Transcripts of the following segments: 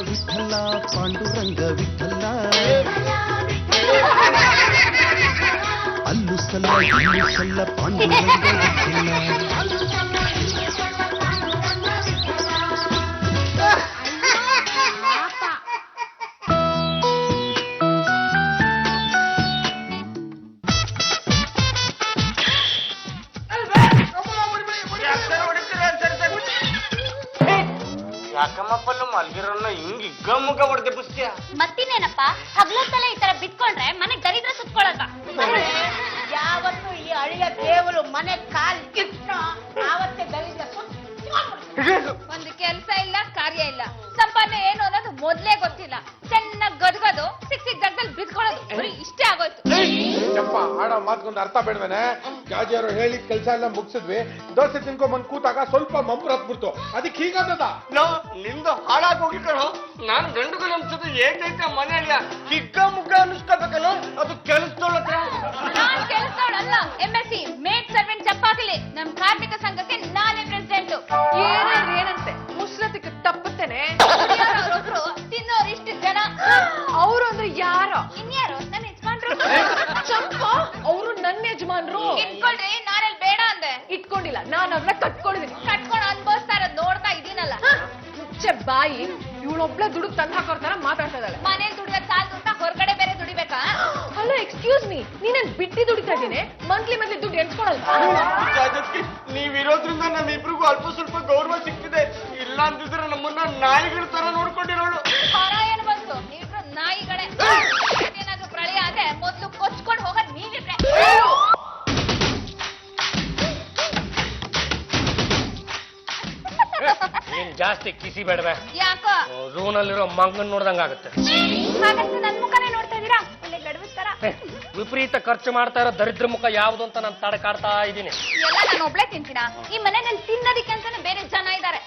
ವಿಠಲ ಪಾಂಡುರಂಗ ವಿಠಲ ಅಲ್ಲು ಸಲ್ಲ ಇಲ್ಲು ಸಲ್ಲ ಪಾಂಡುರಂಗ ವಿಠಲ. ಯಾಕಮ್ಮಪ್ಪಲ್ಲ ಮಲ್ಗಿರನ್ನ ಹಿಂಗ್ ಇಗ್ಗ ಮುಗ್ಗ ಹೊಡೆದೆ ಪುಸ್ತ್ಯ. ಮತ್ತಿನೇನಪ್ಪ ಹಗ್ಲೊತ್ತಲ್ಲ ಈ ತರ ಬಿತ್ಕೊಂಡ್ರೆ ಮನೆ ದರಿದ್ರ ಸುತ್ಕೊಳಕ. ಯಾವತ್ತು ಈ ಹಳೆಯ ದೇವರು ಮನೆ ಕಾಲ್ ಕಿತ್ತ ಆವತ್ತೇ ದರಿದ್ರ ಒಂದು ಕೆಲ್ಸ ಇಲ್ಲ ಕಾರ್ಯ ಇಲ್ಲ, ಸಂಪಾದನೆ ಏನು ಅನ್ನೋದು ಮೊದ್ಲೇ ಗೊತ್ತಿಲ್ಲ. ಚೆನ್ನಾಗ್ ಗದ್ಗದು ಸಿಕ್ಸಿದ ಜಾಗದಲ್ಲಿ ಬಿದ್ಕೊಳ್ಳೋದು, ಬರೀ ಇಷ್ಟೇ ಆಗೋಯ್ತು. ಆಡೋ ಮಾತ್ಕೊಂಡ್ ಅರ್ಥ ಬೇಡವೇನೆ? ಜಾಜಿಯವರು ಹೇಳಿದ ಕೆಲಸ ಎಲ್ಲ ಮುಗಿಸಿದ್ವಿ. ದೋಸೆ ತಿನ್ಕೊಂಡ್ ಕೂತಾಗ ಸ್ವಲ್ಪ ಮಂಪ್ರ ಹತ್ಬಿಡ್ತು, ಅದಕ್ಕೆ ಹೀಗದ. ನಿಂದು ಹಾಳಾಗಿ ಹೋಗಿ ಕಣೋ. ನಾನ್ ಗಂಡುಗಳು ಅನ್ಸೋದು ಏಕೈತೆ ಮನೆಯಲ್ಲ ಹಿಗ್ಗ ಮುಗ್ಗ ಅನ್ನಿಸ್ಕೋಬೇಕಲ್ಲ, ಅದು ಕೆಲಸದೊಳತ್ರ. ನಾನ್ ಕೆಲಸದವಳಲ್ಲ, MSc ಮೇಡ್ ಸರ್ವೆಂಟ್ ಚಪ್ಪಾಕಲಿ. ನಮ್ ಕಾರ್ಮಿಕ ಸಂಘಕ್ಕೆ ನಾನೇ ಪ್ರೆಸಿಡೆಂಟ್. ಏನಂತೆ ಮುಸ್ಲತಿಗೆ ತಪ್ಪುತ್ತೇನೆ. ಅವರೊಬ್ರು ತಿನ್ನೋರು ಇಷ್ಟು ಜನ. ಅವರು ಅಂದ್ರೆ ಯಾರೋ ಇನ್ಯಾರು ನನ್ನ ಯಜಮಾನ್ರು. ಚಂಪ ಅವರು ನನ್ನ ಯಜಮಾನ್ರು. ಇಟ್ಕೊಳ್ರಿ, ನಾನೆಲ್ಲಿ ಬೇಡ ಅಂದೆ. ಇಟ್ಕೊಂಡಿಲ್ಲ, ನಾನು ಅವ್ರನ್ನ ಕಟ್ಕೊಂಡಿದ್ದೀನಿ. ಕಟ್ಕೊಂಡು ಅನ್ಭವಿಸ್ತಾ ಇರೋದ್ ನೋಡ್ತಾ ಇದೀನಲ್ಲ. ಮುಚ್ಚೆ ಬಾಯಿ, ಇವಳೊಬ್ಳೆ ದುಡುಕ್ ತಂದ್ ಹಾಕೋರ್ತಾರ ಮಾತಾಡ್ತಾ ಇದ್ದಾಳೆ. ಮನೇಲಿ ದುಡಿದ ಸಾಲ ಅಂತ ಹೊರಗಡೆ ಬೇರೆ ದುಡಿಬೇಕಾ? ಅಲ್ಲ ಎಕ್ಸ್ಕ್ಯೂಸ್ ಮೀ, ನೀನೇನ್ ಬಿಟ್ಟಿ ದುಡಿತಾ ಇದ್ದೀನಿ? ಮಂತ್ಲಿ ದುಡ್ಡು ಎಣ್ಸ್ಕೊಳಲ್ವಾ? ನೀವಿರೋದ್ರಿಂದ ನಮ್ಮಿಬ್ರಿಗೂ ಅಲ್ಪ ಸ್ವಲ್ಪ ಗೌರವ ಸಿಗ್ತಿದೆ. ಇಲ್ಲ ಅಂತಿದ್ರೆ ನಮ್ಮನ್ನ ನಾಯಿಗಳ ತರ ನೋಡ್ಕೊಂಡಿರೋಳು. ಹೊರ ಏನು ಬಂತು, ನೀವಿಬ್ರು ನಾಯಿಗಳೇ. ಏನಾದ್ರು ಪ್ರಳಯ ಆದ್ರೆ ಮೊದ್ಲು ಕೊಚ್ಕೊಂಡು ಹೋಗೋದ್ ನೀವಿಬ್ರೆ. ನೀನ್ ಜಾಸ್ತಿ ಕಿಸಿ ಬೇಡವೆ. ಯಾಕೋ ಝೂನಲ್ಲಿರೋ ಮಂಗನ್ ನೋಡ್ದಂಗ ಆಗುತ್ತೆ. ಹಾಗಂತ ನನ್ ಮುಖನೇ ನೋಡ್ತಾ ಇದೀರಾ? ಒಳ್ಳೆ ಗಡವಿಸ್ತಾರ. ವಿಪರೀತ ಖರ್ಚು ಮಾಡ್ತಾ ಇರೋ ದರಿದ್ರ ಮುಖ ಯಾವ್ದು ಅಂತ ನಾನು ತಡಕಾಡ್ತಾ ಇದ್ದೀನಿ. ಎಲ್ಲ ನಾನು ಒಬ್ಳೆ ತಿಂತೀನ? ಈ ಮನೆಯಲ್ಲಿ ತಿನ್ನೋದಿಕ್ಕೆ ಅಂತಾನೆ ಬೇರೆ ಜನ ಇದ್ದಾರೆ.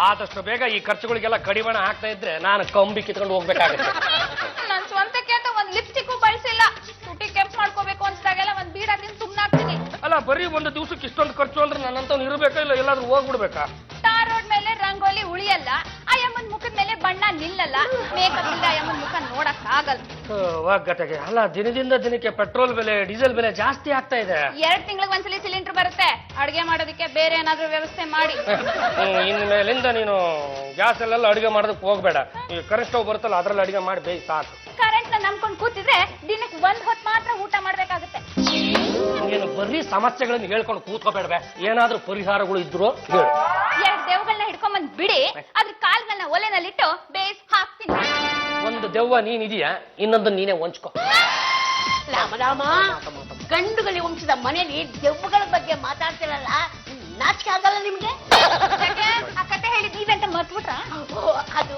ಆದಷ್ಟು ಬೇಗ ಈ ಖರ್ಚುಗಳಿಗೆಲ್ಲ ಕಡಿವಾಣ ಹಾಕ್ತಾ ಇದ್ರೆ ನಾನು ಕಂಬಿ ಕಿತ್ಕೊಂಡು ಹೋಗ್ಬೇಕಾಗುತ್ತೆ. ನನ್ ಸ್ವಂತಕ್ಕೆ ಅಂತ ಒಂದ್ ಲಿಪ್ಸ್ಟಿಕ್ ಬಳಸಿಲ್ಲ. ತುಟಿ ಕೆಂಪ್ ಮಾಡ್ಕೋಬೇಕು ಅನ್ಸ್ದಾಗೆಲ್ಲ ಒಂದ್ ಬೀಡ ತಿಂದು ಸುಮ್ನಾಗ್ತೀನಿ. ಅಲ್ಲ, ಬರೀ ಒಂದು ದಿವಸಕ್ಕೆ ಇಷ್ಟೊಂದು ಖರ್ಚು ಅಂದ್ರೆ ನನ್ನಂತ ಇರ್ಬೇಕಾ ಇಲ್ಲ ಎಲ್ಲಾದ್ರೂ ಹೋಗ್ಬಿಡ್ಬೇಕಾ? ಟಾರ್ ರೋಡ್ ಮೇಲೆ ರಂಗೋಲಿ ಉಳಿಯಲ್ಲ, ಅಯ್ಯಮ್ಮನ್ ಮುಖದ ಮೇಲೆ ಬಣ್ಣ ನಿಲ್ಲಲ್ಲ. ಮೇಕಪ್ ಇಲ್ದ ಅಯ್ಯಮ್ಮನ್ ಮುಖ ನೋಡಕ್ ಆಗಲ್ಲ. ವಾಗ್ಗತೆಗೆ ಅಲ್ಲ, ದಿನದಿಂದ ದಿನಕ್ಕೆ ಪೆಟ್ರೋಲ್ ಬೆಲೆ ಡೀಸೆಲ್ ಬೆಲೆ ಜಾಸ್ತಿ ಆಗ್ತಾ ಇದೆ. 2 ತಿಂಗಳಿಗೆ ಒಂದ್ಸಲಿ ಸಿಲಿಂಡರ್ ಬರುತ್ತೆ. ಅಡ್ಗೆ ಮಾಡೋದಕ್ಕೆ ಬೇರೆ ಏನಾದ್ರೂ ವ್ಯವಸ್ಥೆ ಮಾಡಿ. ಇನ್ ಮೇಲಿಂದ ನೀನು ಗ್ಯಾಸ್ ಅಲ್ಲೆಲ್ಲ ಅಡಿಗೆ ಮಾಡೋದಕ್ಕೆ ಹೋಗ್ಬೇಡ. ಈ ಕರೆಂಟ್ ಸ್ಟವ್ ಬರುತ್ತಲ್ಲ ಅದ್ರಲ್ಲಿ ಅಡಿಗೆ ಮಾಡಿ ಬೇಯಿ ಸಾಕು. ಕರೆಂಟ್ ನ ನಂಬ್ಕೊಂಡು ಕೂತಿದ್ರೆ ದಿನಕ್ಕೆ 1 ಹೊತ್ತು ಮಾತ್ರ ಊಟ ಮಾಡ್ಬೇಕಾಗುತ್ತೆ. ನೀನು ಬರೀ ಸಮಸ್ಯೆಗಳನ್ನು ಹೇಳ್ಕೊಂಡು ಕೂತ್ಕೋಬೇಡವೆ. ಏನಾದ್ರೂ ಪರಿಹಾರಗಳು ಇದ್ರು ಹೇಳು. 2 ದೆವ್ವಗಳನ್ನ ಹಿಡ್ಕೊಂಬಂದ್ ಬಿಡಿ, ಅದ್ರ ಕಾಲ್ಗಳನ್ನ ಒಲೆನಲ್ಲಿಟ್ಟು ಬೇಯಿಸಿ ಹಾಕ್ತೀನಿ. ಒಂದು ದೆವ್ವ ನೀನಿದೀಯಾ, ಇನ್ನೊಂದು ನೀನೇ ಹೊಂಚ್ಕೋ. ರಾಮ, ಗಂಡುಗಳಿಗೆ ವಂಶದ ಮನೆಯಲ್ಲಿ ದೆವ್ವಗಳ ಬಗ್ಗೆ ಮಾತಾಡ್ತಿರಲ್ಲ, ನಾಚಿಕೆ ಆಗಲ್ಲ ನಿಮ್ಗೆ? ಆ ಕತೆ ಹೇಳಿದ್ ನೀವೆಂತ ಮರ್ತ್ಬಿಟ್ರ? ಅದು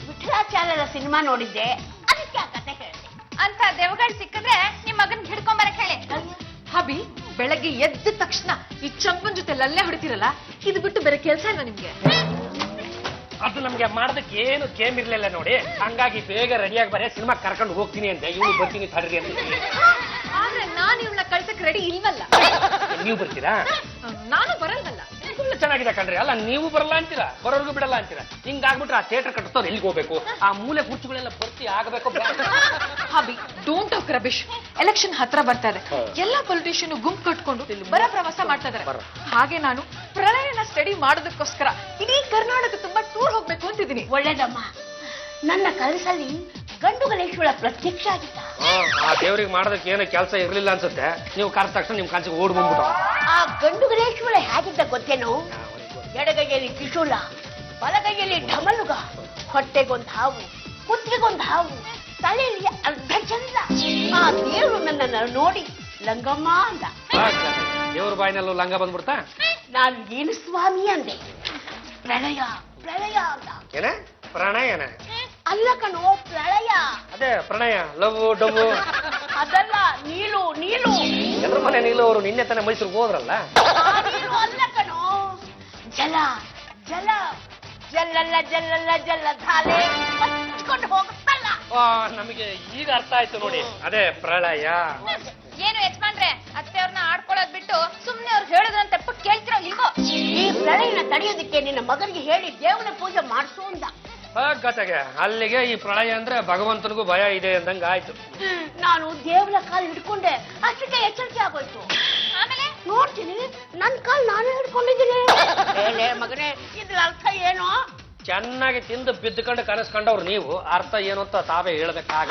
ವಿಠಲಾಚಾರ್ಯರ ಸಿನಿಮಾ ನೋಡಿದ್ದೆ, ಅದಕ್ಕೆ ಆ ಕತೆ ಹೇಳಿದೆ. ಅಂತ ದೆವ್ವಗಳು ಸಿಕ್ಕಿದ್ರೆ ನಿಮ್ ಮಗನ್ ಹಿಡ್ಕೊಂಬರಕ್ ಹೇಳಿ. ಹಬಿ, ಬೆಳಗ್ಗೆ ಎದ್ದ ತಕ್ಷಣ ಈ ಚಂಪನ್ ಜೊತೆ ಲಲ್ಲೆ ಹೊಡಿತೀರಲ್ಲ, ಇದು ಬಿಟ್ಟು ಬೇರೆ ಕೆಲಸ ಇಲ್ಲ ನಿಮ್ಗೆ? ಅದು ನಮ್ಗೆ ಮಾಡೋದಕ್ಕೆ ಏನು ಗೇಮ್ ಇರ್ಲಿಲ್ಲ ನೋಡಿ. ಹಂಗಾಗಿ ಬೇಗ ರೆಡಿಯಾಗಿ ಬರೀ ಸಿನಿಮಾ ಕರ್ಕೊಂಡು ಹೋಗ್ತೀನಿ ಅಂತ. ಇವಳು ಬರ್ತೀನಿ ತಡ್ರಿ ಅಂತ. ಆದ್ರೆ ನಾನು ಇವಳನ್ನ ಕಳ್ಸಕ್ ರೆಡಿ ಇಲ್ವಲ್ಲ. ನೀವು ಬರ್ತೀರಾ? ನಾನು ಬರಲ್ವಲ್ಲ. ಚೆನ್ನಾಗಿದೆ ಕಣ್ರಿ. ಅಲ್ಲ, ನೀವು ಬರಲ್ಲ ಅಂತೀರಾ, ಬರೋರ್ಗು ಬಿಡಲ್ಲ ಅಂತೀರಾ. ಹಿಂಗಾಗ್ಬಿಟ್ರೆ ಆ ಥಿಯೇಟರ್ ಕಟ್ಟಿಸೋರು ಎಲ್ಲಿಗೆ ಹೋಗ್ಬೇಕು? ಆ ಮೂಲೆ ಕುರ್ಚಿಗಳೆಲ್ಲ ಭರ್ತಿ ಆಗಬೇಕು. ಹಬಿ, ಡೋಂಟ್ ಟಾಕ್ ರಬಿಶ್. ಎಲೆಕ್ಷನ್ ಹತ್ರ ಬರ್ತಾ ಇದೆ. ಎಲ್ಲಾ ಪೊಲಿಟಿಷಿಯನ್ ಗುಂಪು ಕಟ್ಕೊಂಡು ಬರ ಪ್ರವಾಸ ಮಾಡ್ತಾ ಇದಾರೆ. ಹಾಗೆ ನಾನು ಪ್ರಳಯನ ಸ್ಟಡಿ ಮಾಡೋದಕ್ಕೋಸ್ಕರ ಇಡೀ ಕರ್ನಾಟಕ ತುಂಬಾ ಟೂರ್ ಹೋಗ್ಬೇಕು ಅಂತಿದ್ದೀನಿ. ಒಳ್ಳೇದಮ್ಮ, ನನ್ನ ಕನಸಲ್ಲಿ ಗಂಡು ಗಣೇಶ್ವರ ಪ್ರತ್ಯಕ್ಷ ಆಗಿದ್ದ. ಆ ದೇವ್ರಿಗೆ ಮಾಡೋದಕ್ಕೆ ಏನು ಕೆಲಸ ಇರ್ಲಿಲ್ಲ ಅನ್ಸುತ್ತೆ. ನೀವು ಕರೆದ ತಕ್ಷಣ ನಿಮ್ ಕನ್ಸಿಗೆ ಓಡ್ ಬಂದ್ಬಿಟ್ಟು. ಆ ಗಂಡು ಗಣೇಶ್ವರ ಹೇಗಿದ್ದ ಗೊತ್ತೇನು? ಎಡಗೈಯಲ್ಲಿ ತ್ರಿಶೂಲ, ಬಲಗೈಯಲ್ಲಿ ಢಮಲುಗ, ಹೊಟ್ಟೆಗೊಂದು ಹಾವು, ಕುತ್ತಿಗೆಗೊಂದು ಹಾವು, ತಲೆಯಲ್ಲಿ ಅರ್ಧ ಚಂದ್ರ. ಆ ದೇವರು ನನ್ನನ್ನು ನೋಡಿ ಲಂಗಮ್ಮ ಅಂದ. ದೇವ್ರ ಬಾಯಿನಲ್ಲೂ ಲಂಗ ಬಂದ್ಬಿಡ್ತಾ? ನಾನು ಏನು ಸ್ವಾಮಿ ಅಂದೆ. ಪ್ರಳಯ ಪ್ರಳಯ ಅಂತ. ಏನ ಪ್ರಣಯನ? ಅಲ್ಲ ಕಣೋ, ಪ್ರಳಯ. ಅದೇ ಪ್ರಣಯ, ಲವ್ ಡವ್. ಅದಲ್ಲ, ನೀಲು ನೀಲು. ಎದ್ರ ಮನೆ ನೀಲು ಅವರು ನಿನ್ನೆ ತಾನೆ ಮೈಸೂರಿಗೆ ಹೋದ್ರಲ್ಲ. ನೀಲು ಅಲ್ಲ ಕಣೋ, ಜಲ ಜಲ ಜಲ್ಲಲ್ಲ ಜಲ್ಲಲ್ಲ ಜಲಧಾರೆ ಹಚ್ಕೊಂಡು ಹೋಗುತ್ತಲ್ಲ. ನಮಗೆ ಈಗ ಅರ್ಥ ಆಯ್ತು ನೋಡಿ, ಅದೇ ಪ್ರಳಯ. ಏನು ಯಜಮಾನ್ರೆ, ಅತ್ತೆಯವ್ರನ್ನ ಆಡ್ಕೊಳ್ಳೋದ್ ಬಿಟ್ಟು ಸುಮ್ನೆ ಅವ್ರು ಹೇಳುದ್ರಂತ ಕೇಳ್ತಿರೋ ಇಲ್ವೋ? ಈ ಪ್ರಳಯನ ತಡೆಯೋದಕ್ಕೆ ನಿನ್ನ ಮಗನಿಗೆ ಹೇಳಿ ದೇವನ ಪೂಜೆ ಮಾಡಿಸು ಅಂದ. ಗತೆಗೆ ಅಲ್ಲಿಗೆ ಈ ಪ್ರಳಯ ಅಂದ್ರೆ ಭಗವಂತನಿಗೂ ಭಯ ಇದೆ ಅಂದಂಗ ಆಯ್ತು. ನಾನು ದೇವ್ರ ಕಾಲ್ ಹಿಡ್ಕೊಂಡೆ, ಅಷ್ಟಕ್ಕೆ ಎಚ್ಚರಿಕೆ ಆಗೋಯ್ತು. ಆಮೇಲೆ ನೋಡ್ತೀನಿ ನನ್ ಕಾಲ್ ನಾನೇ ಹಿಡ್ಕೊಂಡಿದ್ದೀನಿ. ಮಗನೇ ಇದ್ರ ಅರ್ಥ ಏನು? ಚೆನ್ನಾಗಿ ತಿಂದು ಬಿದ್ದುಕೊಂಡು ಕನಸ್ಕೊಂಡವ್ರು ನೀವು, ಅರ್ಥ ಏನು ಅಂತ ತಾವೇ ಹೇಳ್ಬೇಕಾಗ.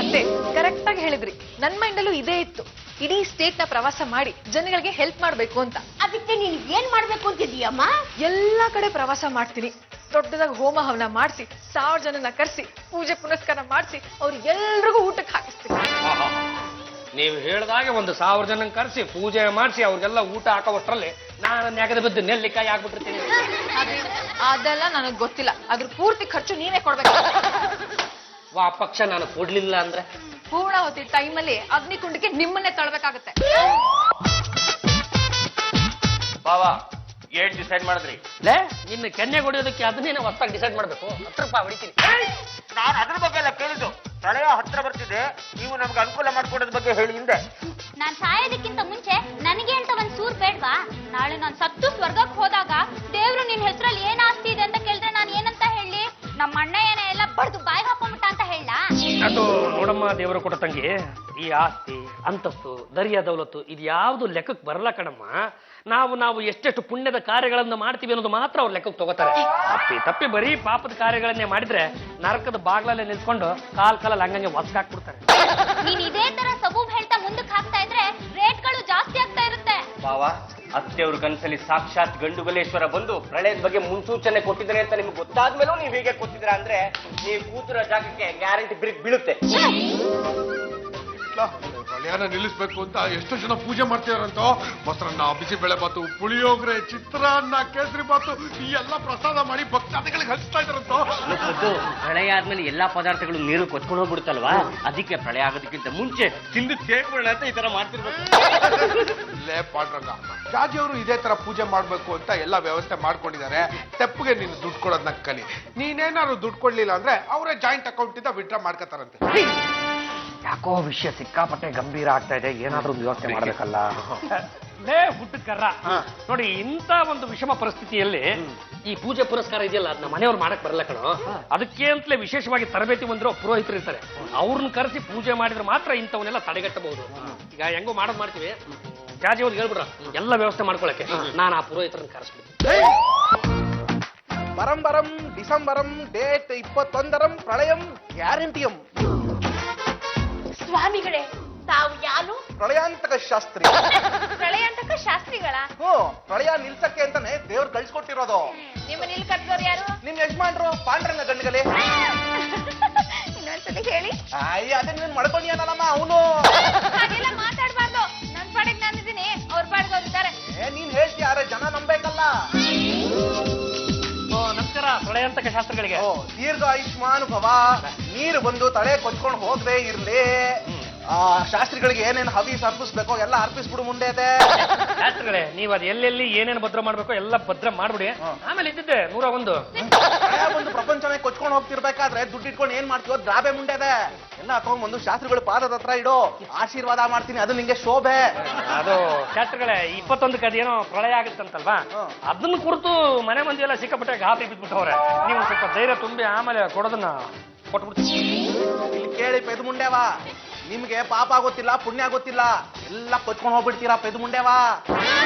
ಅತ್ತೆ ಕರೆಕ್ಟ್ ಆಗಿ ಹೇಳಿದ್ರಿ. ನನ್ ಮೈಂಡಲ್ಲೂ ಇದೇ ಇತ್ತು, ಇಡೀ ಸ್ಟೇಟ್ ನ ಪ್ರವಾಸ ಮಾಡಿ ಜನಗಳಿಗೆ ಹೆಲ್ಪ್ ಮಾಡ್ಬೇಕು ಅಂತ. ಅದಕ್ಕೆ ನೀನ್ ಏನ್ ಮಾಡ್ಬೇಕು ಅಂತಿದೀಯಮ್ಮ? ಎಲ್ಲಾ ಕಡೆ ಪ್ರವಾಸ ಮಾಡ್ತೀನಿ, ದೊಡ್ಡದಾಗಿ ಹೋಮ ಹವನ ಮಾಡಿಸಿ 1000 ಜನನ ಕರೆಸಿ ಪೂಜೆ ಪುನಸ್ಕಾರ ಮಾಡಿಸಿ ಅವ್ರಿಗೆಲ್ರಿಗೂ ಊಟಕ್ಕೆ ಹಾಕಿಸ್ತೀನಿ. ನೀವು ಹೇಳ್ದಾಗೆ 1000 ಜನ ಕರೆಸಿ ಪೂಜೆ ಮಾಡಿಸಿ ಅವ್ರಿಗೆಲ್ಲ ಊಟ ಹಾಕೋವಷ್ಟರಲ್ಲಿ ನಾನು ನೆಗದ ಬಿದ್ದು ನೆಲ್ಲಿಕಾಯಿ ಆಗ್ಬಿಟ್ಟಿರ್ತೀನಿ. ಅದೆಲ್ಲ ನನಗ್ ಗೊತ್ತಿಲ್ಲ, ಅದ್ರ ಪೂರ್ತಿ ಖರ್ಚು ನೀವೇ ಕೊಡ್ಬೇಕು. ಪಕ್ಷ ನಾನು ಕೊಡ್ಲಿಲ್ಲ ಅಂದ್ರೆ ಪೂರ್ಣಾವತಿ ಟೈಮಲ್ಲಿ ಅಗ್ನಿಕುಂಡಕ್ಕೆ ನಿಮ್ಮನ್ನೇ ತಳ್ಬೇಕಾಗತ್ತೆ. ಬಾವಾ ಏನ್ ಡಿಸೈಡ್ ಮಾಡಿದ್ರಿ? ನಿನ್ನ ಕೆನ್ನೆ ಹೊಡಿಯೋದಕ್ಕೆ ಅದನ್ನೇನೋ ಹೊತ್ತಾಗಿ ಡಿಸೈಡ್ ಮಾಡ್ಬೇಕು. 10 ರೂಪಾಯಿ ಹೊಡಿತೀನಿ. ನಾನು ಅದ್ರ ಬಗ್ಗೆ ಎಲ್ಲ ಕೇಳಿದ್ದು. ಪ್ರಳಯ ಹತ್ರ ಬರ್ತಿದೆ, ನೀವು ನಮ್ಗೆ ಅನುಕೂಲ ಮಾಡ್ಕೊಡೋದ್ ಬಗ್ಗೆ ಹೇಳಿ ಹಿಂದೆ. ನಾನ್ ಸಾಯೋದಕ್ಕಿಂತ ಮುಂಚೆ ನನಗೆ ಅಂತ ಒಂದ್ ಸೂರ್ ಬೇಡ್ವಾ? ನಾಳೆ ನಾನ್ ಸತ್ತು ಸ್ವರ್ಗಕ್ಕೆ ಹೋದಾಗ ದೇವ್ರು ನಿನ್ ಹೆಸರಲ್ಲಿ ಏನ್ ಆಸ್ತಿ ಇದೆ ಅಂತ ಕೇಳಿದ್ರೆ ನಾನು ಏನಂತ ಹೇಳಿ? ನಮ್ಮ ಅಣ್ಣಯ್ಯನ ಎಲ್ಲ ಬಡ್ದು ಬಾಯಿಗೆ ಹಾಕೊಂಬಿಟ್ಟ ಅಂತ ಹೇಳ? ಅದು ನೋಡಮ್ಮ ದೇವರು ಕೊಟ್ಟ ತಂಗಿ, ಈ ಆಸ್ತಿ ಅಂತಸ್ತು ದರಿಯ ದೌಲತ್ತು ಇದು ಯಾವ್ದು ಲೆಕ್ಕಕ್ಕೆ ಬರಲ್ಲ ಕಣಮ್ಮ. ನಾವು ಎಷ್ಟೆಷ್ಟು ಪುಣ್ಯದ ಕಾರ್ಯಗಳನ್ನು ಮಾಡ್ತೀವಿ ಅನ್ನೋದು ಮಾತ್ರ ಅವ್ರು ಲೆಕ್ಕಕ್ಕೆ ತಗೋತಾರೆ. ತಪ್ಪಿ ಬರೀ ಪಾಪದ ಕಾರ್ಯಗಳನ್ನೇ ಮಾಡಿದ್ರೆ ನರಕದ ಬಾಗ್ಲಲ್ಲೇ ನಿಲ್ಸ್ಕೊಂಡು ಕಾಲಲ್ಲಿ ಹಂಗಂಗೆ ಒಸ್ಕಾಕ್ಬಿಡ್ತಾರೆ. ನೀನ್ ಇದೇ ತರ ಸಬೂಬ್ ಹೇಳ್ತಾ ಮುಂದಕ್ಕೆ ಹಾಕ್ತಾ ಇದ್ರೆ ರೇಟ್ಗಳು ಜಾಸ್ತಿ ಆಗ್ತಾ ಇರುತ್ತೆ. ಬಾವಾ ಅತ್ತೆಯವ್ರ ಕನಸಲ್ಲಿ ಸಾಕ್ಷಾತ್ ಗಂಡುಗಲೇಶ್ವರ ಬಂದು ಪ್ರಳಯದ ಬಗ್ಗೆ ಮುನ್ಸೂಚನೆ ಕೊಟ್ಟಿದ್ದಾರೆ ಅಂತ ನಿಮ್ಗೆ ಗೊತ್ತಾದ್ಮೇಲೂ ನೀವು ಹೀಗೆ ಕೂತಿದ್ರ ಅಂದ್ರೆ ನೀವು ಕೂತಿರೋ ಜಾಗಕ್ಕೆ ಗ್ಯಾರಂಟಿ ಬ್ರೇಕ್ ಬೀಳುತ್ತೆ. ಪ್ರಳಯನ ನಿಲ್ಲಿಸ್ಬೇಕು ಅಂತ ಎಷ್ಟು ಜನ ಪೂಜೆ ಮಾಡ್ತಿದಾರಂತ. ಮೊಸರನ್ನ, ಬಿಸಿಬೇಳೆ ಬಾತು, ಪುಳಿಯೋಗರೆ, ಚಿತ್ರಾನ್ನ, ಕೇಸರಿ ಬಾತು ಈ ಎಲ್ಲ ಪ್ರಸಾದ ಮಾಡಿ ಭಕ್ತಾದಿಗಳಿಗೆ ಹಂಚ್ತಾ ಇದಾರಂತ. ಪ್ರಳಯ ಆದ್ಮೇಲೆ ಎಲ್ಲಾ ಪದಾರ್ಥಗಳು ನೀರು ಕೊಚ್ಕೊಂಡು ಹೋಗ್ಬಿಡುತ್ತಲ್ವಾ, ಅದಕ್ಕೆ ಪ್ರಳಯ ಆಗೋದಕ್ಕಿಂತ ಮುಂಚೆ ತಿಂದು ತೇಗ್ಬಿಡೋಣ ಅಂತ ಈ ತರ ಮಾಡ್ತಿರ್ಬೇಕು. ಲೇ ಪಾಂಡ್ರಂಗ, ಜಾಜಿಯವರು ಇದೇ ತರ ಪೂಜೆ ಮಾಡ್ಬೇಕು ಅಂತ ಎಲ್ಲ ವ್ಯವಸ್ಥೆ ಮಾಡ್ಕೊಂಡಿದ್ದಾರೆ. ತೆಪ್ಪಗೆ ನೀನು ದುಡ್ಡು ಕೊಡೋದನ್ನ ಕಲಿ. ನೀನೇನಾದ್ರು ದುಡ್ಡು ಕೊಡ್ಲಿಲ್ಲ ಅಂದ್ರೆ ಅವರೇ ಜಾಯಿಂಟ್ ಅಕೌಂಟ್ ಇಂದ ವಿಡ್ರಾ ಮಾಡ್ಕೋತಾರಂತೆ. ಯಾಕೋ ವಿಷಯ ಸಿಕ್ಕಾಪಟ್ಟೆ ಗಂಭೀರ ಆಗ್ತಾ ಇದೆ, ಏನಾದ್ರೂ ಒಂದು ವ್ಯವಸ್ಥೆ ಮಾಡ್ಬೇಕಲ್ಲ. ಹುಟ್ಟಕ್ಕರ್ರ ನೋಡಿ, ಇಂಥ ಒಂದು ವಿಷಮ ಪರಿಸ್ಥಿತಿಯಲ್ಲಿ ಈ ಪೂಜೆ ಪುರಸ್ಕಾರ ಇದೆಯಲ್ಲ ಅದನ್ನ ಮನೆಯವ್ರು ಮಾಡಕ್ ಬರಲ್ಲ ಕಣೋ. ಅದಕ್ಕೆ ಅಂತಲೇ ವಿಶೇಷವಾಗಿ ತರಬೇತಿ ಬಂದಿರೋ ಪುರೋಹಿತರು ಇರ್ತಾರೆ. ಅವ್ರನ್ನ ಕರೆಸಿ ಪೂಜೆ ಮಾಡಿದ್ರೆ ಮಾತ್ರ ಇಂಥವನ್ನೆಲ್ಲ ತಡೆಗಟ್ಟಬಹುದು. ಈಗ ಹೆಂಗೋ ಮಾಡೋದು ಮಾಡ್ತೀವಿ, ಜಾಜಿ ಅವ್ರಿಗೆ ಹೇಳ್ಬಿಡ್ರ ಎಲ್ಲ ವ್ಯವಸ್ಥೆ ಮಾಡ್ಕೊಳಕ್ಕೆ. ನಾನು ಆ ಪುರೋಹಿತರನ್ನ ಕರೆಸ್ಬಿಡ್ತೀನಿ. ಬರಂಬರಂ ಡಿಸೆಂಬರಂ ಡೇಟ್ 21 ಪ್ರಳಯಂ ಗ್ಯಾರಂಟಿಯಂ. ಸ್ವಾಮಿಗಳೇ, ತಾವು ಯಾರು? ಪ್ರಳಯಾಂತಕ ಶಾಸ್ತ್ರಿ. ಪ್ರಳಯಾಂತಕ ಶಾಸ್ತ್ರಿಗಳ? ಪ್ರಳಯ ನಿಲ್ಸಕ್ಕೆ ಅಂತಾನೆ ದೇವ್ರು ಕಳ್ಸಿಕೊಟ್ಟಿರೋದು. ನಿಮ್ಮ ನಿಲ್ ಕಟ್ದವ್ರು ಯಾರು? ನಿಮ್ ಯಜಮಾನ್ರು ಪಾಂಡ್ರಂಗ ಗಂಡಗಲಿ. ಇನ್ನೊಂದ್ಸಲಿ ಹೇಳಿ. ಅದನ್ನ ನೀನ್ ಮಾಡ್ಕೊಂಡಿಯಾನಲ್ಲಮ್ಮ ಅವನು. ಹಾಗೆಲ್ಲ ಮಾತಾಡ್ಬಾರ್ದು. ನನ್ ಪಾಡಿಗೆ ನಾನಿದ್ದೀನಿ, ಅವ್ರ ಪಾಡಿಗೆ ಅವ್ರು ಇದ್ದಾರೆ. ನೀನ್ ಹೇಳ್ತೀಯಾರ ಜನ ನಂಬೇಕಲ್ಲ. ನಮಸ್ಕಾರ ಪ್ರಳಯಾಂತಕ ಶಾಸ್ತ್ರಗಳಿಗೆ. ದೀರ್ಘ ಆಯುಷ್ಮಾನುಭವ. ನೀರು ಬಂದು ತಲೆ ಕೊಚ್ಕೊಂಡು ಹೋಗದೆ ಇರ್ಲಿ. ಶಾಸ್ತ್ರಿಗಳಿಗೆ ಏನೇನು ಹವೀಸ್ ಅರ್ಪಿಸ್ಬೇಕೋ ಎಲ್ಲ ಅರ್ಪಿಸ್ಬಿಡು ಮುಂದೆ ಇದೆ. ಶಾಸ್ತ್ರಗಳೇ, ನೀವು ಅದು ಎಲ್ಲೆಲ್ಲಿ ಏನೇನು ಭದ್ರ ಮಾಡ್ಬೇಕೋ ಎಲ್ಲ ಭದ್ರ ಮಾಡ್ಬಿಡಿ. ಆಮೇಲೆ ಇದ್ದಿದ್ದೆ 101 ಒಂದು ಪ್ರಪಂಚನೇ ಕೊಚ್ಕೊಂಡು ಹೋಗ್ತಿರ್ಬೇಕಾದ್ರೆ ದುಡ್ಡು ಇಟ್ಕೊಂಡು ಏನ್ ಮಾಡ್ತೀವೋ ದ್ರಾಬೆ ಮುಂದೆ ಇದೆ. ಎಲ್ಲ ಹಾಕೊಂಡ್ ಬಂದು ಶಾಸ್ತ್ರಿಗಳು ಪಾದದ ಹತ್ರ ಇಡೋ, ಆಶೀರ್ವಾದ ಮಾಡ್ತೀನಿ, ಅದು ನಿಂಗೆ ಶೋಭೆ. ಅದು ಶಾಸ್ತ್ರಗಳೇ 21ಕ್ಕೆ ಅದೇನೋ ಪ್ರಳಯ ಆಗುತ್ತಂತಲ್ವಾ, ಅದನ್ನ ಕುರಿತು ಮನೆ ಮಂದಿ ಎಲ್ಲ ಸಿಕ್ಕಾಪಟ್ಟೆ ಗಾಬರಿ ಬಿದ್ಬಿಟ್ಟವ್ರೆ. ನೀವು ಸ್ವಲ್ಪ ಧೈರ್ಯ ತುಂಬಿ ಆಮೇಲೆ ಕೊಡೋದನ್ನ ಕೊಟ್ಬಿಡ್ತೀನಿ. ಇಲ್ಲಿ ಕೇಳಿ ಪೆದ್ ಮುಂಡೆವಾ, ನಿಮ್ಗೆ ಪಾಪ ಆಗೋತಿಲ್ಲ ಪುಣ್ಯ ಆಗೋತಿಲ್ಲ, ಎಲ್ಲ ಕೊಚ್ಕೊಂಡು ಹೋಗ್ಬಿಡ್ತೀರಾ ಪೆದ್ ಮುಂಡೆವಾ.